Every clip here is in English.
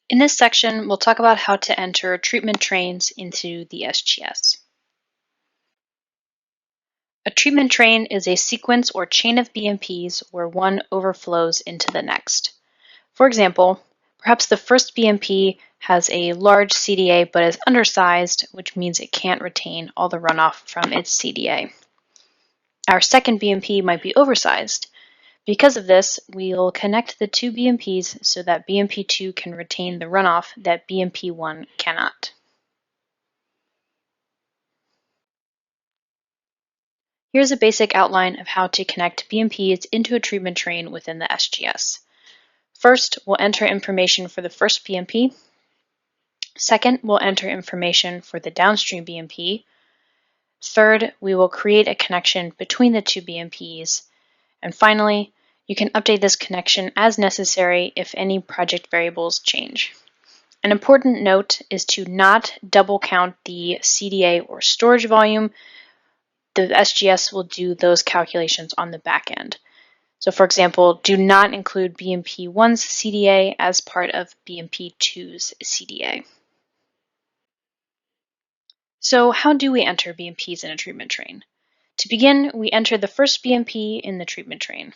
In this section, we'll talk about how to enter treatment trains into the SGS. A treatment train is a sequence or chain of BMPs where one overflows into the next. For example, perhaps the first BMP has a large CDA but is undersized, which means it can't retain all the runoff from its CDA. Our second BMP might be oversized. Because of this, we'll connect the two BMPs so that BMP2 can retain the runoff that BMP1 cannot. Here's a basic outline of how to connect BMPs into a treatment train within the SGS. First, we'll enter information for the first BMP. Second, we'll enter information for the downstream BMP. Third, we will create a connection between the two BMPs. And finally, you can update this connection as necessary if any project variables change. An important note is to not double count the CDA or storage volume. The SGS will do those calculations on the back end. So for example, do not include BMP1's CDA as part of BMP2's CDA. So how do we enter BMPs in a treatment train? To begin, we enter the first BMP in the treatment train.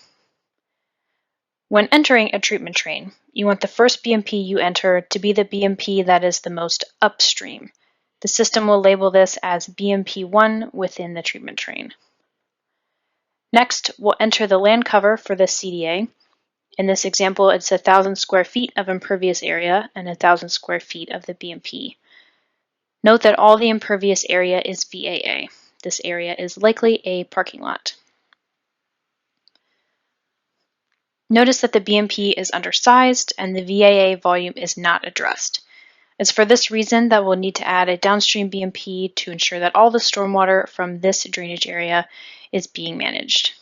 When entering a treatment train, you want the first BMP you enter to be the BMP that is the most upstream. The system will label this as BMP1 within the treatment train. Next, we'll enter the land cover for the CDA. In this example, it's 1,000 square feet of impervious area and 1,000 square feet of the BMP. Note that all the impervious area is VAA. This area is likely a parking lot. Notice that the BMP is undersized and the VAA volume is not addressed. It's for this reason that we'll need to add a downstream BMP to ensure that all the stormwater from this drainage area is being managed.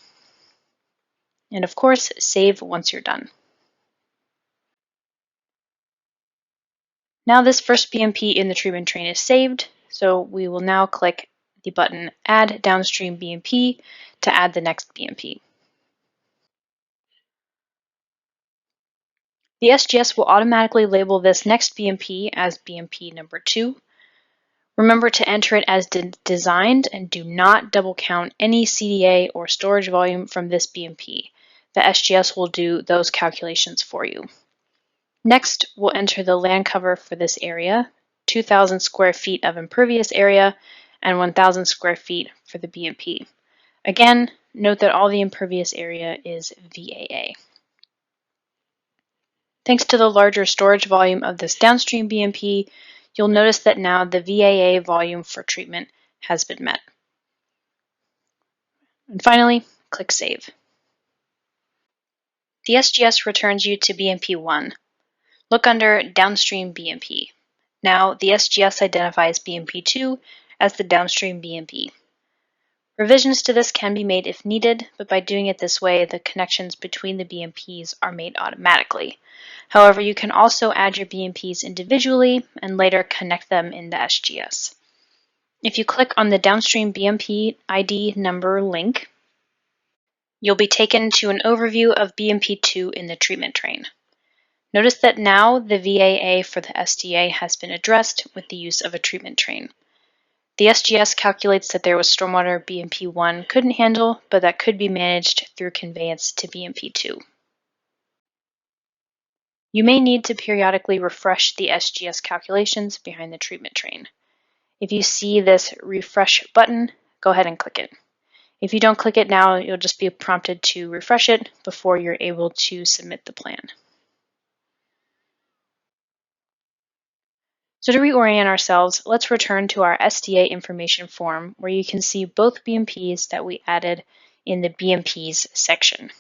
And of course, save once you're done. Now this first BMP in the treatment train is saved, so we will now click the button Add Downstream BMP to add the next BMP. The SGS will automatically label this next BMP as BMP number 2. Remember to enter it as designed and do not double count any CDA or storage volume from this BMP. The SGS will do those calculations for you. Next, we'll enter the land cover for this area, 2,000 square feet of impervious area and 1,000 square feet for the BMP. Again, note that all the impervious area is VAA. Thanks to the larger storage volume of this downstream BMP, you'll notice that now the VAA volume for treatment has been met. And finally, click Save. The SGS returns you to BMP1. Look under Downstream BMP. Now the SGS identifies BMP2 as the downstream BMP. Revisions to this can be made if needed, but by doing it this way, the connections between the BMPs are made automatically. However, you can also add your BMPs individually and later connect them in the SGS. If you click on the downstream BMP ID number link, you'll be taken to an overview of BMP2 in the treatment train. Notice that now the VAA for the SDA has been addressed with the use of a treatment train. The SGS calculates that there was stormwater BMP1 couldn't handle, but that could be managed through conveyance to BMP2. You may need to periodically refresh the SGS calculations behind the treatment train. If you see this refresh button, go ahead and click it. If you don't click it now, you'll just be prompted to refresh it before you're able to submit the plan. So to reorient ourselves, let's return to our SDA information form where you can see both BMPs that we added in the BMPs section.